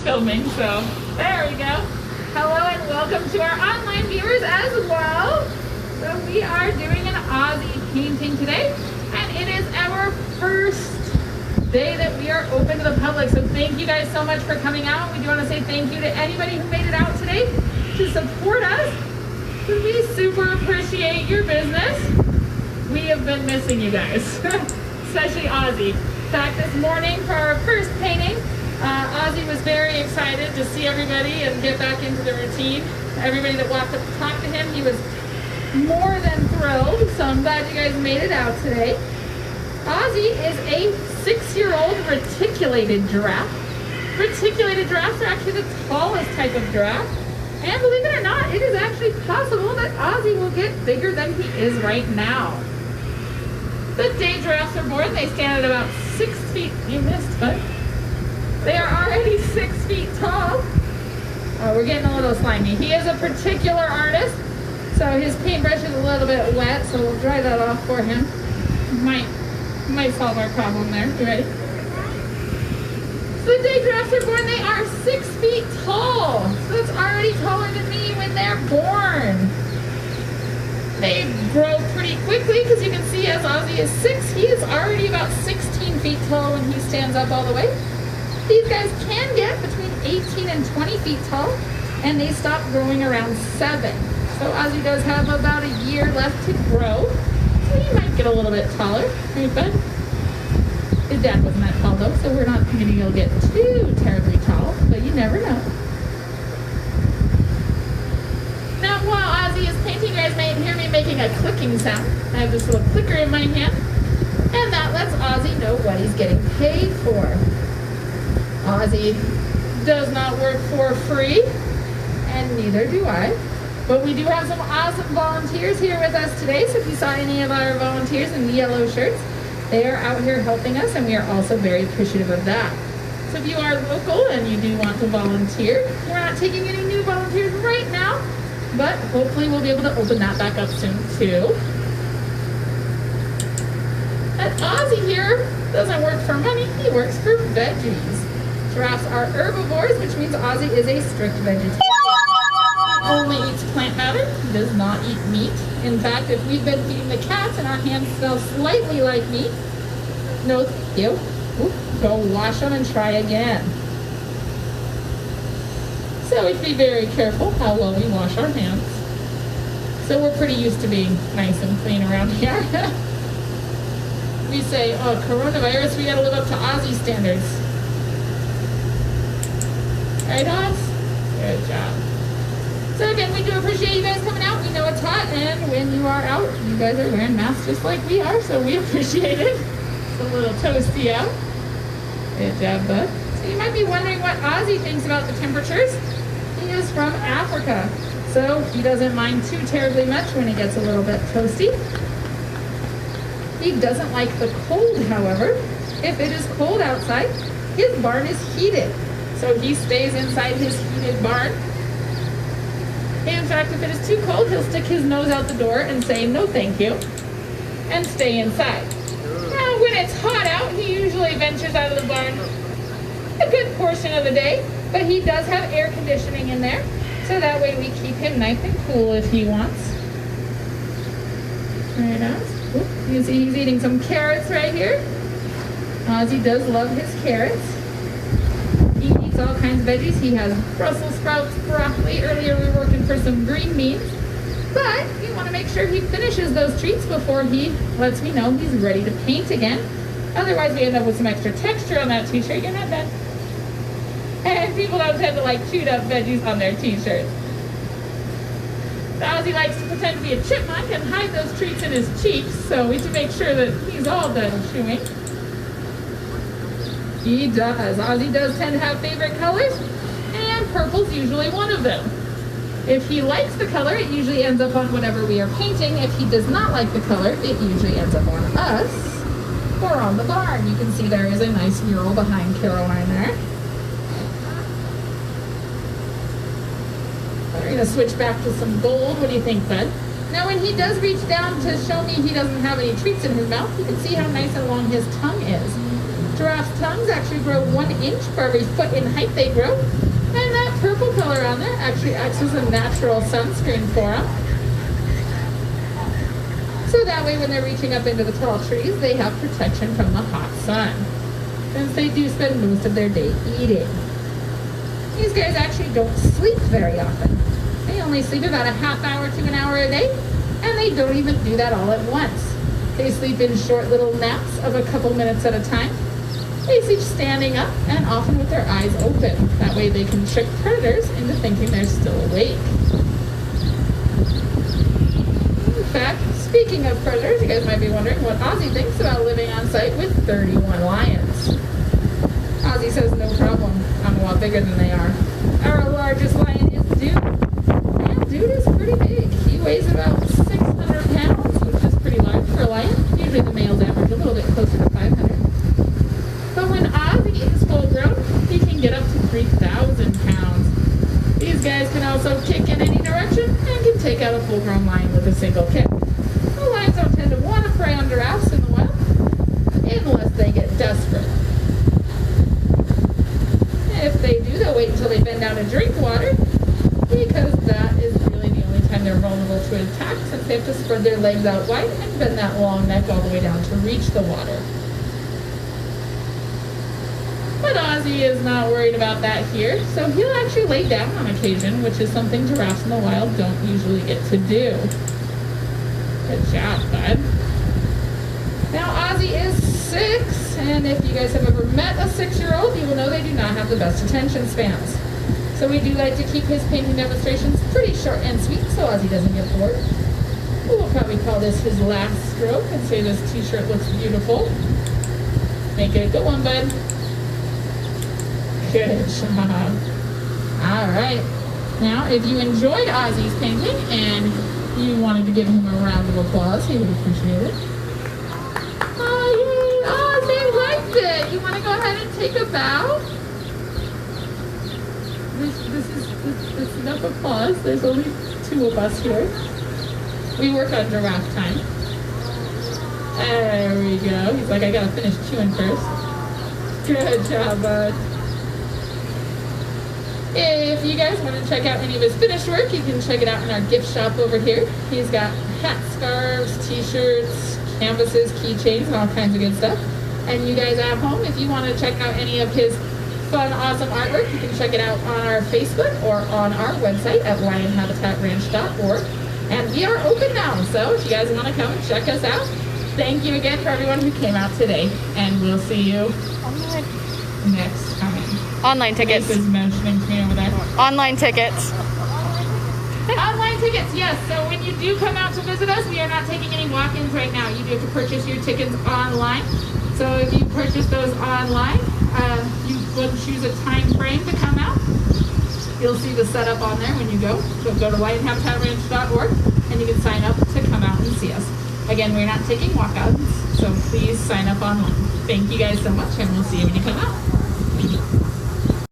filming, so there we go. Hello and welcome to our online viewers as well. So we are doing an Ozzy painting today, and it is our first day that we are open to the public. So thank you guys so much for coming out. We do want to say thank you to anybody who made it out today to support us. We super appreciate your business. We have been missing you guys, especially Ozzy. In fact, this morning for our first painting, Ozzy was very excited to see everybody and get back into the routine. Everybody that walked up to talk to him, he was more than thrilled. So I'm glad you guys made it out today. Ozzy is a 6-year-old reticulated giraffe. Reticulated giraffes are actually the tallest type of giraffe. And believe it or not, it is actually possible that Ozzy will get bigger than he is right now. The day giraffes are born, they stand at about 6 feet. You missed, but they are already 6 feet tall. Oh, we're getting a little slimy. He is a particular artist, so his paintbrush is a little bit wet, so we'll dry that off for him. Might solve our problem there. You ready? The day giraffes are born, they are 6 feet tall. So that's already taller than me when they're born. They grow pretty quickly because you can see as Ozzy is 6, he is already about 16 feet tall when he stands up all the way. These guys can get between 18 and 20 feet tall, and they stop growing around 7. So Ozzy does have about a year left to grow. So he might get a little bit taller, right, bud? His dad wasn't that tall though, so we're not thinking he'll get too terribly tall, but you never know. Now while Ozzy is painting, you guys may hear me making a clicking sound. I have this little clicker in my hand, and that lets Ozzy know what he's getting paid for. Ozzy does not work for free, and neither do I. But we do have some awesome volunteers here with us today, so if you saw any of our volunteers in the yellow shirts, they are out here helping us, and we are also very appreciative of that. So if you are local and you do want to volunteer, we're not taking any new volunteers right now, but hopefully we'll be able to open that back up soon too. And Ozzy here doesn't work for money, he works for veggies. Giraffes are herbivores, which means Ozzy is a strict vegetarian. He only eats plant matter, he does not eat meat. In fact, if we've been feeding the cats and our hands smell slightly like meat, no thank you. Oop, go wash them and try again. So we be very careful how well we wash our hands. So we're pretty used to being nice and clean around here. We say, oh, coronavirus, we gotta live up to Ozzy standards. Right, Oz? Good job. So again, we do appreciate you guys coming out. We know it's hot, and when you are out, you guys are wearing masks just like we are, so we appreciate it. It's a little toasty out. Good job, bud. So you might be wondering what Ozzy thinks about the temperatures. He is from Africa, so he doesn't mind too terribly much when it gets a little bit toasty. He doesn't like the cold, however. If it is cold outside, his barn is heated, so he stays inside his heated barn. In fact, if it is too cold, he'll stick his nose out the door and say no thank you and stay inside. Now, when it's hot out, he usually ventures out of the barn a good portion of the day, but he does have air conditioning in there, so that way we keep him nice and cool if he wants. Right on. You can see he's eating some carrots right here. Ozzy does love his carrots. He eats all kinds of veggies. He has Brussels sprouts, broccoli. Earlier we were working for some green beans. But we want to make sure he finishes those treats before he lets me know he's ready to paint again. Otherwise we end up with some extra texture on that t-shirt. You're not done. And people don't tend to like chewed up veggies on their t-shirts. Ozzy likes to pretend to be a chipmunk and hide those treats in his cheeks, so we should make sure that he's all done chewing. He does. Ozzy does tend to have favorite colors, and purple's usually one of them. If he likes the color, it usually ends up on whatever we are painting. If he does not like the color, it usually ends up on us or on the barn. You can see there is a nice mural behind Caroline there. We're going to switch back to some gold. What do you think, bud? Now when he does reach down to show me he doesn't have any treats in his mouth, you can see how nice and long his tongue is. Giraffes' tongues actually grow 1 inch for every foot in height they grow. And that purple color on there actually acts as a natural sunscreen for them. So that way when they're reaching up into the tall trees, they have protection from the hot sun, since they do spend most of their day eating. These guys actually don't sleep very often. They only sleep about a half hour to an hour a day, and they don't even do that all at once. They sleep in short little naps of a couple minutes at a time. They sleep standing up and often with their eyes open. That way they can trick predators into thinking they're still awake. In fact, speaking of predators, you guys might be wondering what Ozzy thinks about living on site with 31 lions. Ozzy says no problem. I'm a lot bigger than they are. Our largest lion is Dude. And Dude is pretty big. He weighs about 600 pounds, which is pretty large for a lion. Usually the males average a little bit closer to 500. But when Ozzy is full grown, he can get up to 3,000 pounds. These guys can also kick in any direction and can take out a full grown lion with a single kick. The lions don't tend to want to prey on giraffes in the wild unless they get desperate. If they do, they'll wait until they bend down to drink water, because that is really the only time they're vulnerable to attack, since they have to spread their legs out wide and bend that long neck all the way down to reach the water. But Ozzy is not worried about that here, so he'll actually lay down on occasion, which is something giraffes in the wild don't usually get to do. Good job, bud. Now Ozzy is 6, and if you guys have ever met a 6-year-old, you will know they do not have the best attention spans. So we do like to keep his painting demonstrations pretty short and sweet so Ozzy doesn't get bored. We'll probably call this his last stroke and say this t-shirt looks beautiful. Make it a good one, bud. Good job. Alright. Now, if you enjoyed Ozzy's painting and you wanted to give him a round of applause, he would appreciate it. Oh, they liked it. You want to go ahead and take a bow? This is enough applause. There's only 2 of us here. We work on giraffe time. There we go. He's like, I gotta finish chewing first. Good job, bud. If you guys want to check out any of his finished work, you can check it out in our gift shop over here. He's got hats, scarves, t-shirts, canvases, keychains, and all kinds of good stuff. And you guys at home, if you want to check out any of his fun, awesome artwork, you can check it out on our Facebook or on our website at lionhabitatraNch.org. And we are open now, so if you guys want to come and check us out, thank you again for everyone who came out today. And we'll see you next time. Online tickets. This is mentioning me over there. Online tickets. Online tickets, yes. So when you do come out to visit us, we are not taking any walk-ins right now. You do have to purchase your tickets online. So if you purchase those online, you would choose a time frame to come out. You'll see the setup on there when you go. So go to lionhabitatraNch.org and you can sign up to come out and see us. Again, we're not taking walk-outs, so please sign up online. Thank you guys so much, and we'll see you when you come out.